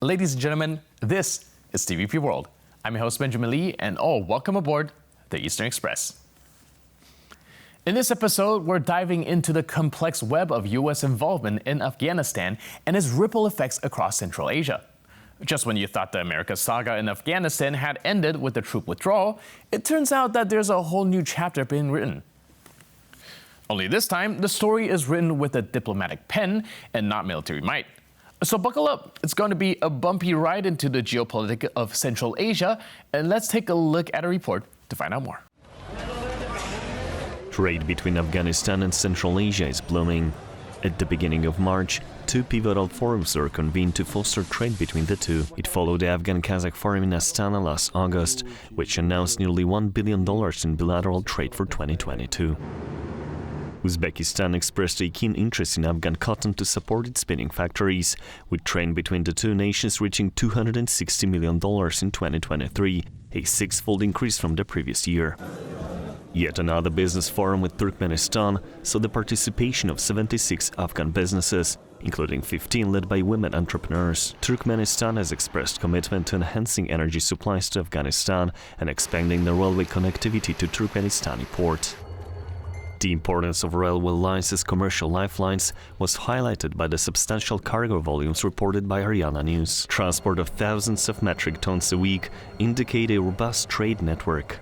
Ladies and gentlemen, this is TVP World. I'm your host, Benjamin Lee, and welcome aboard the Eastern Express. In this episode, we're diving into the complex web of U.S. involvement in Afghanistan and its ripple effects across Central Asia. Just when you thought the America saga in Afghanistan had ended with the troop withdrawal, it turns out that there's a whole new chapter being written. Only this time, the story is written with a diplomatic pen and not military might. So buckle up, it's going to be a bumpy ride into the geopolitics of Central Asia, and let's take a look at a report to find out more. Trade between Afghanistan and Central Asia is blooming. At the beginning of March, two pivotal forums were convened to foster trade between the two. It followed the Afghan-Kazakh forum in Astana last August, which announced nearly $1 billion in bilateral trade for 2022. Uzbekistan expressed a keen interest in Afghan cotton to support its spinning factories, with trade between the two nations reaching $260 million in 2023, a six-fold increase from the previous year. Yet another business forum with Turkmenistan saw the participation of 76 Afghan businesses, including 15 led by women entrepreneurs. Turkmenistan has expressed commitment to enhancing energy supplies to Afghanistan and expanding the railway connectivity to Turkmenistani port. The importance of railway lines as commercial lifelines was highlighted by the substantial cargo volumes reported by Haryana News. Transport of thousands of metric tons a week indicate a robust trade network.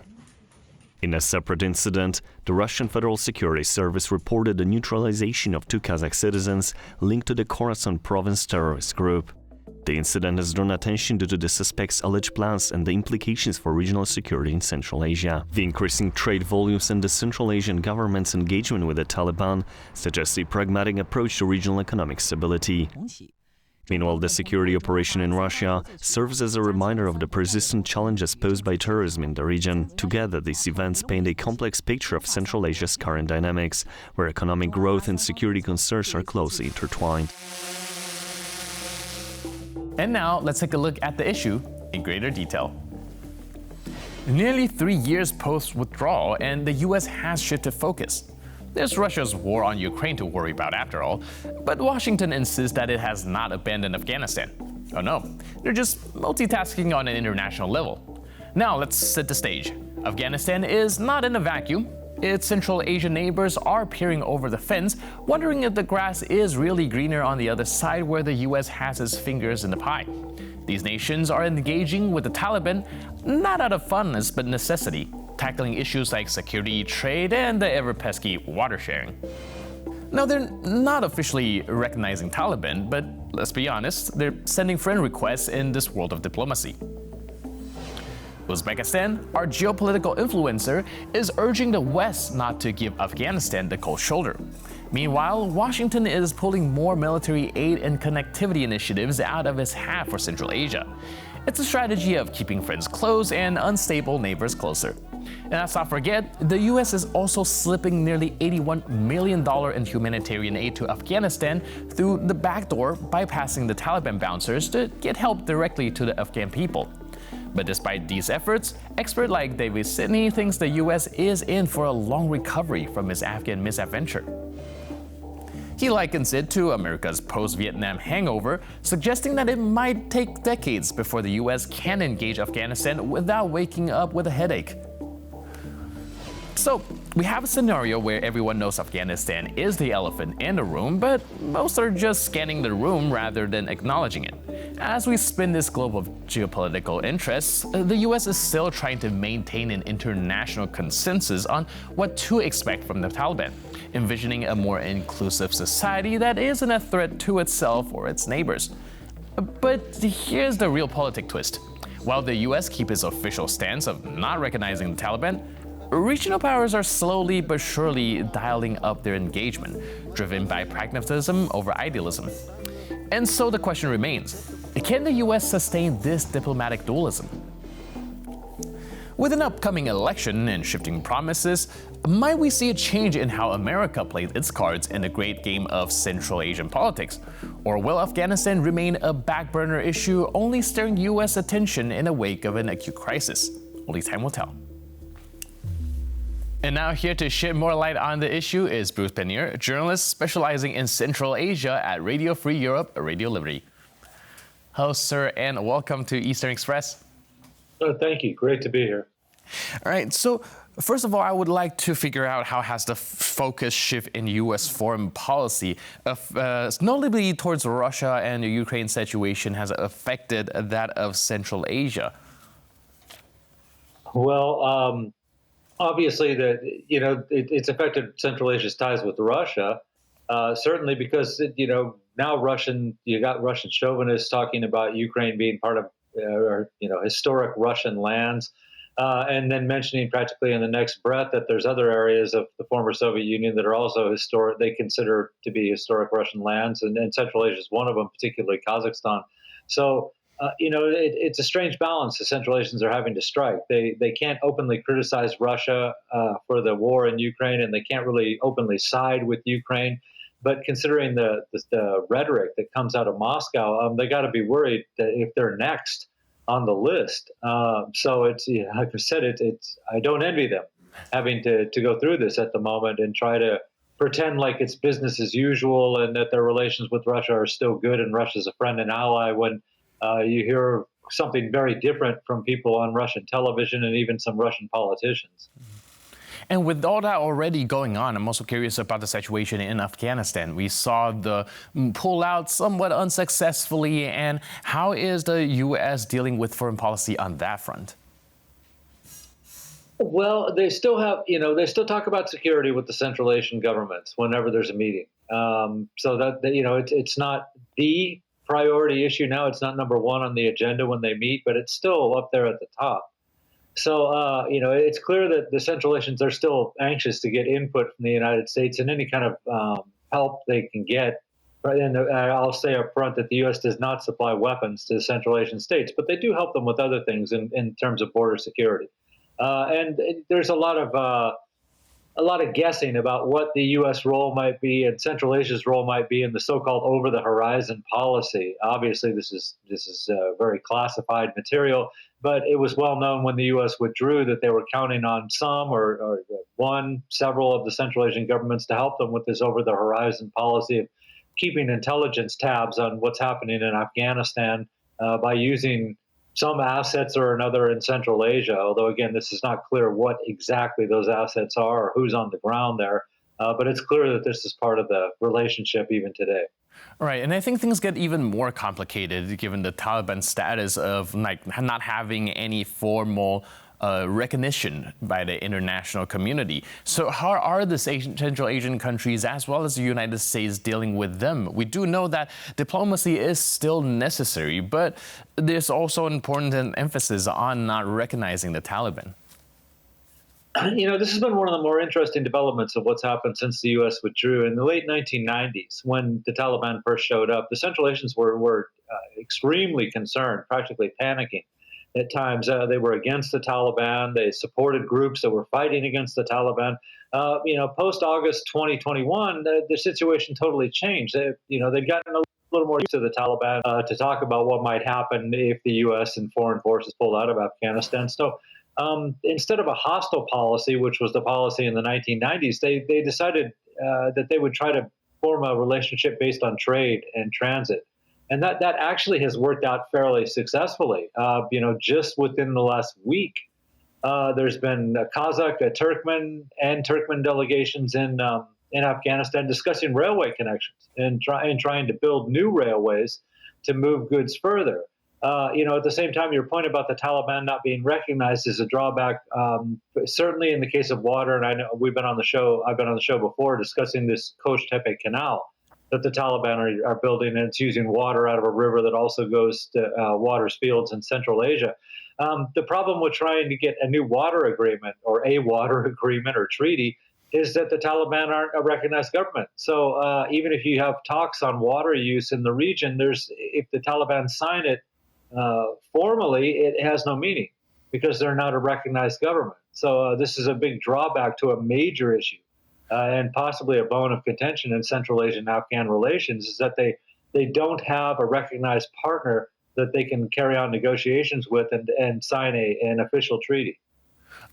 In a separate incident, the Russian Federal Security Service reported the neutralization of two Kazakh citizens linked to the Khorasan province terrorist group. The incident has drawn attention due to the suspects' alleged plans and the implications for regional security in Central Asia. The increasing trade volumes and the Central Asian government's engagement with the Taliban suggest a pragmatic approach to regional economic stability. Meanwhile, the security operation in Russia serves as a reminder of the persistent challenges posed by terrorism in the region. Together, these events paint a complex picture of Central Asia's current dynamics, where economic growth and security concerns are closely intertwined. And now, let's take a look at the issue in greater detail. Nearly 3 years post-withdrawal, and the U.S. has shifted focus. There's Russia's war on Ukraine to worry about after all, but Washington insists that it has not abandoned Afghanistan. Oh no, they're just multitasking on an international level. Now let's set the stage. Afghanistan is not in a vacuum. Its Central Asian neighbors are peering over the fence, wondering if the grass is really greener on the other side where the US has its fingers in the pie. These nations are engaging with the Taliban not out of funness but necessity, tackling issues like security, trade, and the ever-pesky water sharing. Now, they're not officially recognizing Taliban, but let's be honest, they're sending friend requests in this world of diplomacy. Uzbekistan, our geopolitical influencer, is urging the West not to give Afghanistan the cold shoulder. Meanwhile, Washington is pulling more military aid and connectivity initiatives out of its hat for Central Asia. It's a strategy of keeping friends close and unstable neighbors closer. And let's not forget, the US is also slipping nearly $81 million in humanitarian aid to Afghanistan through the back door, bypassing the Taliban bouncers to get help directly to the Afghan people. But despite these efforts, experts like David Sidney thinks the US is in for a long recovery from its Afghan misadventure. He likens it to America's post-Vietnam hangover, suggesting that it might take decades before the US can engage Afghanistan without waking up with a headache. So, we have a scenario where everyone knows Afghanistan is the elephant in the room, but most are just scanning the room rather than acknowledging it. As we spin this globe of geopolitical interests, the US is still trying to maintain an international consensus on what to expect from the Taliban, envisioning a more inclusive society that isn't a threat to itself or its neighbors. But here's the real politic twist. While the US keeps its official stance of not recognizing the Taliban, regional powers are slowly but surely dialing up their engagement, driven by pragmatism over idealism. And so the question remains, can the US sustain this diplomatic dualism? With an upcoming election and shifting promises, might we see a change in how America plays its cards in the great game of Central Asian politics? Or will Afghanistan remain a back-burner issue only stirring US attention in the wake of an acute crisis? Only time will tell. And now here to shed more light on the issue is Bruce Penier, a journalist specializing in Central Asia at Radio Free Europe, Radio Liberty. Hello, sir, and welcome to Eastern Express. Thank you. Great to be here. All right, so first of all, I would like to figure out how has the focus shift in U.S. foreign policy, notably towards Russia and the Ukraine situation, has affected that of Central Asia. Well, obviously, it's affected Central Asia's ties with Russia. Certainly, because now you got Russian chauvinists talking about Ukraine being part of historic Russian lands. And then mentioning practically in the next breath that there's other areas of the former Soviet Union that are also historic, they consider to be historic Russian lands, and Central Asia is one of them, particularly Kazakhstan. So, it's a strange balance the Central Asians are having to strike. They can't openly criticize Russia for the war in Ukraine, and they can't really openly side with Ukraine. But considering the rhetoric that comes out of Moscow, they got to be worried that if they're next on the list. So it's like I said, it's I don't envy them having to go through this at the moment and try to pretend like it's business as usual and that their relations with Russia are still good and Russia's a friend and ally when you hear something very different from people on Russian television and even some Russian politicians. And with all that already going on, I'm also curious about the situation in Afghanistan. We saw the pullout somewhat unsuccessfully, and how is the U.S. dealing with foreign policy on that front? Well, they still have, they still talk about security with the Central Asian governments whenever there's a meeting. So that, it's not the priority issue now. It's not number one on the agenda when they meet, but it's still up there at the top. So, it's clear that the Central Asians are still anxious to get input from the United States and any kind of help they can get. And I'll say up front that the U.S. does not supply weapons to the Central Asian states, but they do help them with other things in terms of border security. And there's a lot of guessing about what the U.S. role might be and Central Asia's role might be in the so-called over-the-horizon policy. Obviously, this is very classified material, but it was well known when the U.S. withdrew that they were counting on some or several of the Central Asian governments to help them with this over-the-horizon policy of keeping intelligence tabs on what's happening in Afghanistan by using some assets or another in Central Asia, although, again, this is not clear what exactly those assets are or who's on the ground there. But it's clear that this is part of the relationship even today. Right, and I think things get even more complicated given the Taliban status of not having any formal recognition by the international community. So how are the Central Asian countries as well as the United States dealing with them? We do know that diplomacy is still necessary, but there's also an important emphasis on not recognizing the Taliban. This has been one of the more interesting developments of what's happened since the U.S. withdrew. In the late 1990s, when the Taliban first showed up, the Central Asians were extremely concerned, practically panicking. At times, they were against the Taliban. They supported groups that were fighting against the Taliban. Post-August 2021, the situation totally changed. They'd gotten a little more used to the Taliban to talk about what might happen if the U.S. and foreign forces pulled out of Afghanistan. So instead of a hostile policy, which was the policy in the 1990s, they decided that they would try to form a relationship based on trade and transit. And that actually has worked out fairly successfully. Just within the last week, there's been a Kazakh, a Turkmen delegations in Afghanistan discussing railway connections and trying to build new railways to move goods further. At the same time, your point about the Taliban not being recognized is a drawback. Certainly, in the case of water, and I know I've been on the show before discussing this Kosh Tepe Canal that the Taliban are building, and it's using water out of a river that also goes to waters fields in Central Asia. The problem with trying to get a new water agreement or a water agreement or treaty is that the Taliban aren't a recognized government. So even if you have talks on water use in the region, if the Taliban sign it formally, it has no meaning because they're not a recognized government. So this is a big drawback to a major issue. And possibly a bone of contention in Central Asian Afghan relations is that they don't have a recognized partner that they can carry on negotiations with and sign an official treaty.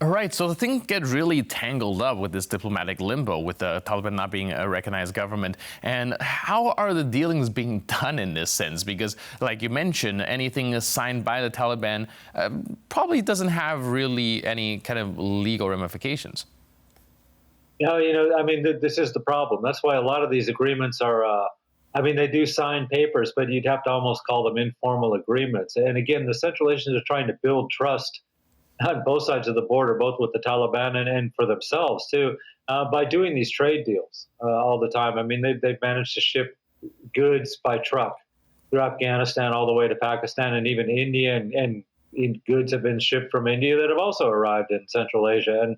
All right, so things get really tangled up with this diplomatic limbo, with the Taliban not being a recognized government. And how are the dealings being done in this sense? Because, like you mentioned, anything signed by the Taliban probably doesn't have really any kind of legal ramifications. No, I mean, this is the problem. That's why a lot of these agreements are, I mean, they do sign papers, but you'd have to almost call them informal agreements. And again, the Central Asians are trying to build trust on both sides of the border, both with the Taliban and for themselves too, by doing these trade deals all the time. I mean, they've managed to ship goods by truck through Afghanistan all the way to Pakistan and even India, and goods have been shipped from India that have also arrived in Central Asia. And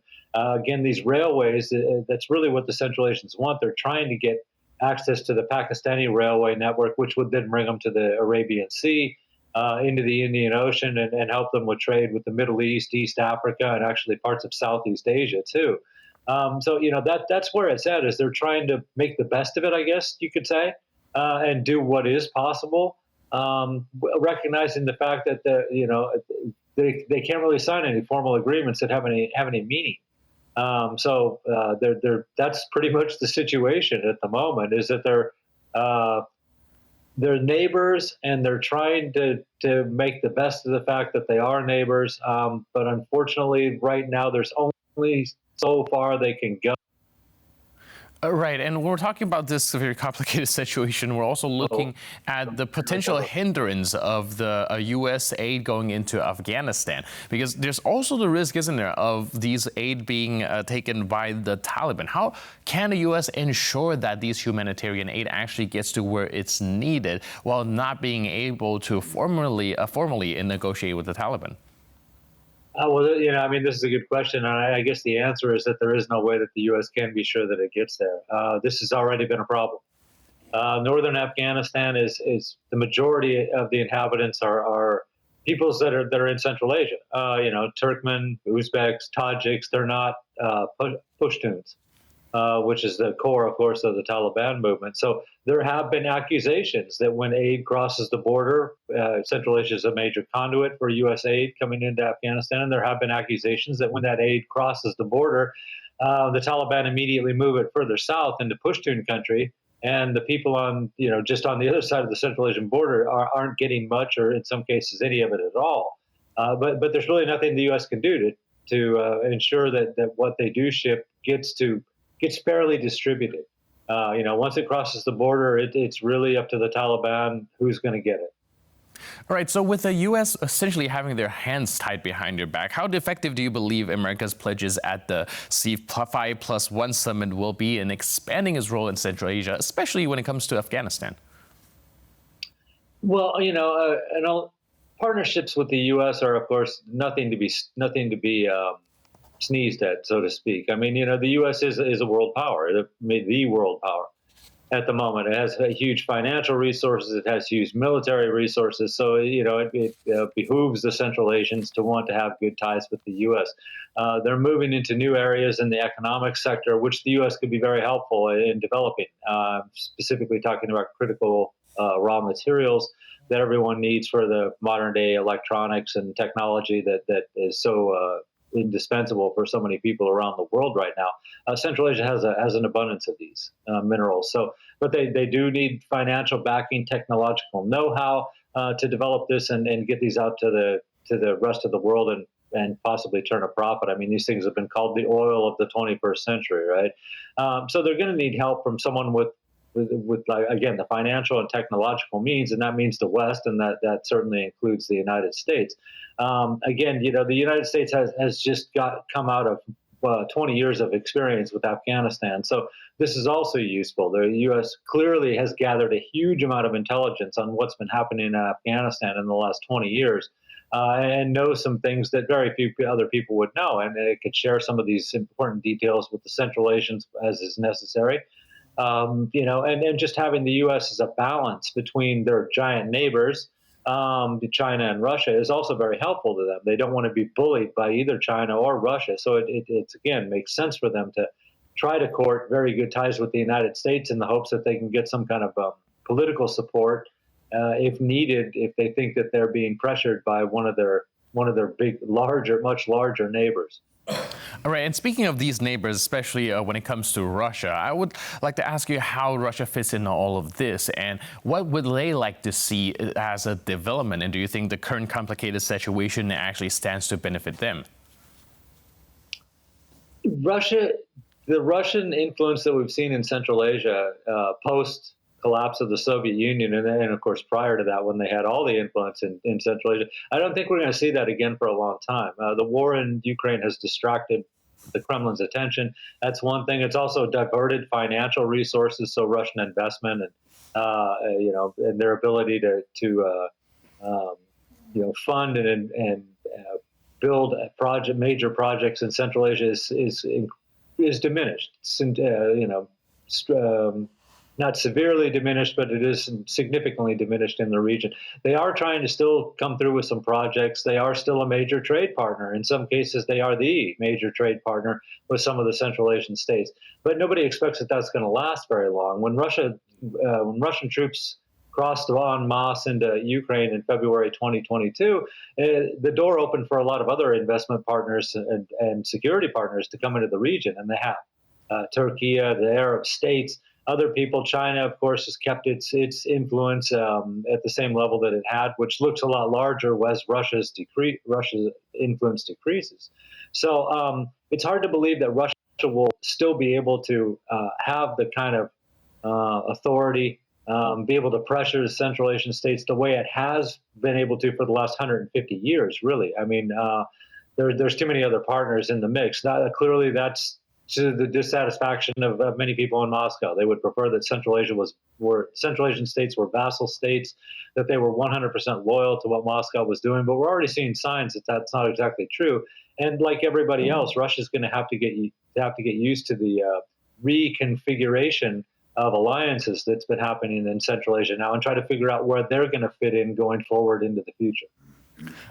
again, these railways, that's really what the Central Asians want. They're trying to get access to the Pakistani railway network, which would then bring them to the Arabian Sea, into the Indian Ocean, and help them with trade with the Middle East, East Africa, and actually parts of Southeast Asia too. So that's where it's at. Is they're trying to make the best of it, I guess you could say, and do what is possible, recognizing the fact that they can't really sign any formal agreements that have any meaning. So that's pretty much the situation at the moment. Is that they're neighbors, and they're trying to make the best of the fact that they are neighbors. But unfortunately, right now, there's only so far they can go. Right, and when we're talking about this very complicated situation, we're also looking at the potential hindrance of the U.S. aid going into Afghanistan, because there's also the risk, isn't there, of these aid being taken by the Taliban. How can the U.S. ensure that these humanitarian aid actually gets to where it's needed while not being able to formally negotiate with the Taliban? Well, I mean, this is a good question, and I guess the answer is that there is no way that the U.S. can be sure that it gets there. This has already been a problem. Northern Afghanistan is the majority of the inhabitants are peoples that are in Central Asia. Turkmen, Uzbeks, Tajiks. They're not Pashtuns, which is the core, of course, of the Taliban movement. So there have been accusations that when aid crosses the border, Central Asia is a major conduit for U.S. aid coming into Afghanistan, and there have been accusations that when that aid crosses the border, the Taliban immediately move it further south into Pashtun country, and the people on just on the other side of the Central Asian border aren't getting much, or in some cases any of it at all. But there's really nothing the U.S. can do to ensure that what they do ship gets fairly distributed. Once it crosses the border, it's really up to the Taliban who's going to get it. All right, so with the U.S. essentially having their hands tied behind your back, how effective do you believe America's pledges at the C5+1 summit will be in expanding its role in Central Asia, especially when it comes to Afghanistan? Well, partnerships with the U.S. are, of course, nothing to be sneezed at, so to speak. I mean, the U.S. is a world power, the world power at the moment. It has huge financial resources. It has huge military resources. So, it behooves the Central Asians to want to have good ties with the U.S. They're moving into new areas in the economic sector, which the U.S. could be very helpful in developing, specifically talking about critical raw materials that everyone needs for the modern day electronics and technology that is so indispensable for so many people around the world right now. Central Asia has an abundance of these minerals. So, but they do need financial backing, technological know-how to develop this and get these out to the rest of the world and possibly turn a profit. I mean, these things have been called the oil of the 21st century, right? So they're going to need help from someone with like, again, the financial and technological means, and that means the West, and that certainly includes the United States. Again, the United States has just come out of 20 years of experience with Afghanistan, so this is also useful. The U.S. clearly has gathered a huge amount of intelligence on what's been happening in Afghanistan in the last 20 years. And knows some things that very few other people would know, and it could share some of these important details with the Central Asians as is necessary. And just having the U.S. as a balance between their giant neighbors, China and Russia, is also very helpful to them. They don't want to be bullied by either China or Russia, so it's again makes sense for them to try to court very good ties with the United States in the hopes that they can get some kind of political support if needed, if they think that they're being pressured by one of their much larger neighbors. All right, and speaking of these neighbors, especially when it comes to Russia, I would like to ask you how Russia fits into all of this and what would they like to see as a development? And do you think the current complicated situation actually stands to benefit them? Russia, the Russian influence that we've seen in Central Asia post collapse of the Soviet Union, and then, of course, prior to that, when they had all the influence in Central Asia, I don't think we're going to see that again for a long time. The war in Ukraine has distracted the Kremlin's attention. That's one thing. It's also diverted financial resources, so Russian investment and and their ability to fund and build major projects in Central Asia is diminished. Not severely diminished, but it is significantly diminished in the region. They are trying to still come through with some projects. They are still a major trade partner. In some cases, they are the major trade partner with some of the Central Asian states. But nobody expects that that's going to last very long. When Russian troops crossed en masse into Ukraine in February 2022, the door opened for a lot of other investment partners and security partners to come into the region, and they have. Turkey, the Arab states, other people. China, of course, has kept its influence at the same level that it had, which looks a lot larger as Russia's influence decreases. So it's hard to believe that Russia will still be able to have the kind of authority, be able to pressure the Central Asian states the way it has been able to for the last 150 years, really. I mean, there's too many other partners in the mix. Clearly, that's to the dissatisfaction of many people in Moscow. They would prefer that Central Asian states were vassal states, that they were 100% loyal to what Moscow was doing. But we're already seeing signs that that's not exactly true. And like everybody else, Russia's going to have to get used to the reconfiguration of alliances that's been happening in Central Asia now, and try to figure out where they're going to fit in going forward into the future.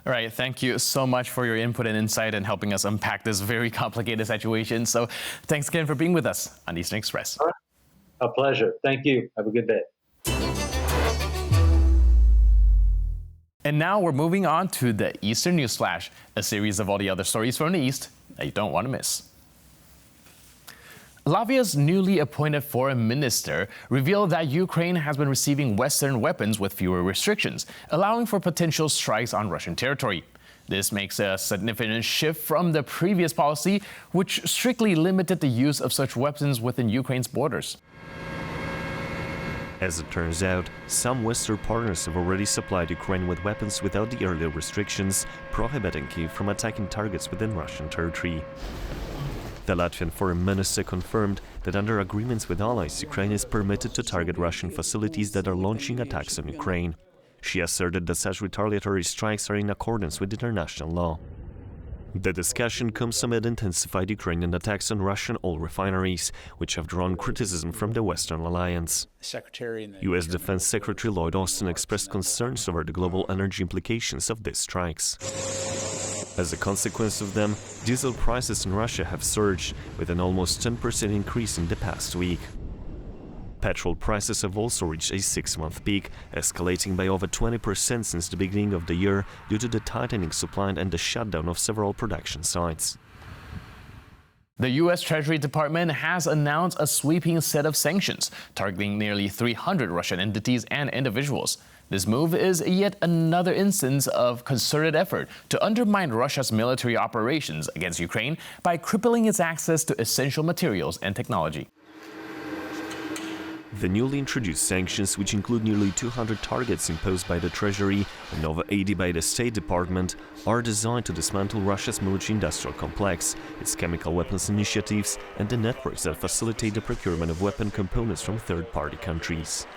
All right, thank you so much for your input and insight and helping us unpack this very complicated situation. So thanks again for being with us on Eastern Express. All right. A pleasure. Thank you. Have a good day. And now we're moving on to the Eastern News Flash, a series of all the other stories from the East that you don't want to miss. Latvia's newly appointed foreign minister revealed that Ukraine has been receiving Western weapons with fewer restrictions, allowing for potential strikes on Russian territory. This makes a significant shift from the previous policy, which strictly limited the use of such weapons within Ukraine's borders. As it turns out, some Western partners have already supplied Ukraine with weapons without the earlier restrictions, prohibiting Kyiv from attacking targets within Russian territory. The Latvian foreign minister confirmed that under agreements with allies, Ukraine is permitted to target Russian facilities that are launching attacks on Ukraine. She asserted that such retaliatory strikes are in accordance with international law. The discussion comes amid intensified Ukrainian attacks on Russian oil refineries, which have drawn criticism from the Western alliance. U.S. Defense Secretary Lloyd Austin expressed concerns over the global energy implications of these strikes. As a consequence of them, diesel prices in Russia have surged, with an almost 10% increase in the past week. Petrol prices have also reached a 6-month peak, escalating by over 20% since the beginning of the year due to the tightening supply and the shutdown of several production sites. The U.S. Treasury Department has announced a sweeping set of sanctions targeting nearly 300 Russian entities and individuals. This move is yet another instance of concerted effort to undermine Russia's military operations against Ukraine by crippling its access to essential materials and technology. The newly introduced sanctions, which include nearly 200 targets imposed by the Treasury and over 80 by the State Department, are designed to dismantle Russia's military-industrial complex, its chemical weapons initiatives, and the networks that facilitate the procurement of weapon components from third-party countries.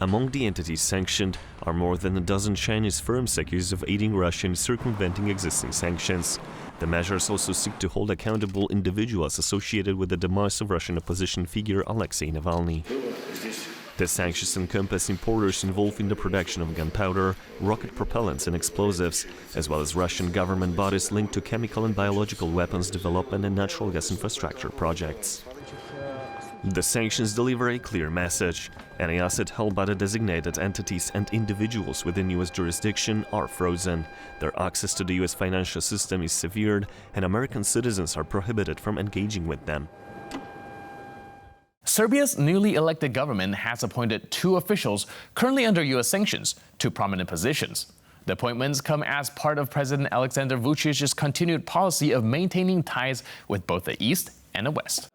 Among the entities sanctioned are more than a dozen Chinese firms accused of aiding Russia in circumventing existing sanctions. The measures also seek to hold accountable individuals associated with the demise of Russian opposition figure Alexei Navalny. The sanctions encompass importers involved in the production of gunpowder, rocket propellants and explosives, as well as Russian government bodies linked to chemical and biological weapons development and natural gas infrastructure projects. The sanctions deliver a clear message. Any asset held by the designated entities and individuals within US jurisdiction are frozen. Their access to the US financial system is severed, and American citizens are prohibited from engaging with them. Serbia's newly elected government has appointed 2 officials currently under US sanctions to prominent positions. The appointments come as part of President Alexander Vucic's continued policy of maintaining ties with both the East and the West.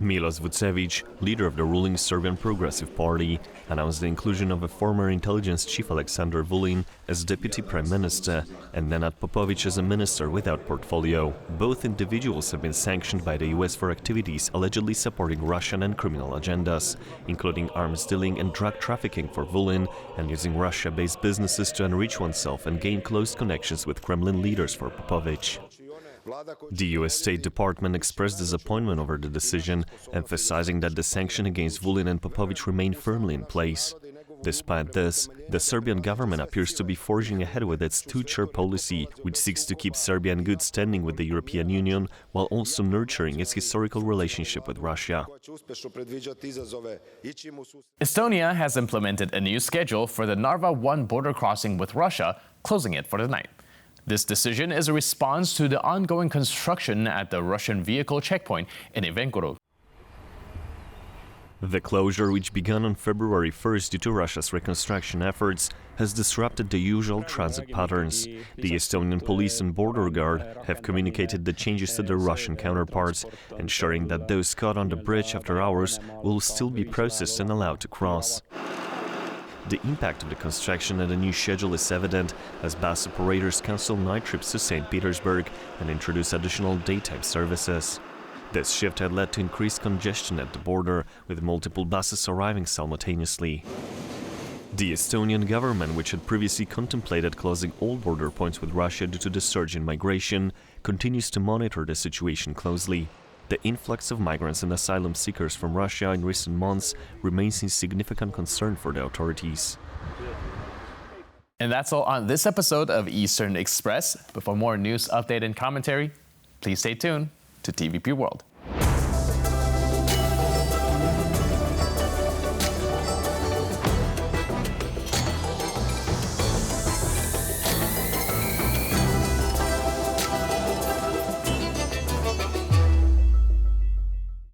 Milos Vucevic, leader of the ruling Serbian Progressive Party, announced the inclusion of a former intelligence chief Aleksandar Vulin as deputy prime minister and Nenad Popovic as a minister without portfolio. Both individuals have been sanctioned by the US for activities allegedly supporting Russian and criminal agendas, including arms dealing and drug trafficking for Vulin and using Russia-based businesses to enrich oneself and gain close connections with Kremlin leaders for Popovic. The US State Department expressed disappointment over the decision, emphasizing that the sanction against Vulin and Popovic remain firmly in place. Despite this, the Serbian government appears to be forging ahead with its two-tier policy, which seeks to keep Serbia in good standing with the European Union, while also nurturing its historical relationship with Russia. Estonia has implemented a new schedule for the Narva 1 border crossing with Russia, closing it for the night. This decision is a response to the ongoing construction at the Russian vehicle checkpoint in Ivenkuru. The closure, which began on February 1st due to Russia's reconstruction efforts, has disrupted the usual transit patterns. The Estonian police and border guard have communicated the changes to their Russian counterparts, ensuring that those caught on the bridge after hours will still be processed and allowed to cross. The impact of the construction and the new schedule is evident as bus operators cancel night trips to St. Petersburg and introduce additional daytime services. This shift had led to increased congestion at the border, with multiple buses arriving simultaneously. The Estonian government, which had previously contemplated closing all border points with Russia due to the surge in migration, continues to monitor the situation closely. The influx of migrants and asylum seekers from Russia in recent months remains a significant concern for the authorities. And that's all on this episode of Eastern Express. But for more news, update, and commentary, please stay tuned to TVP World.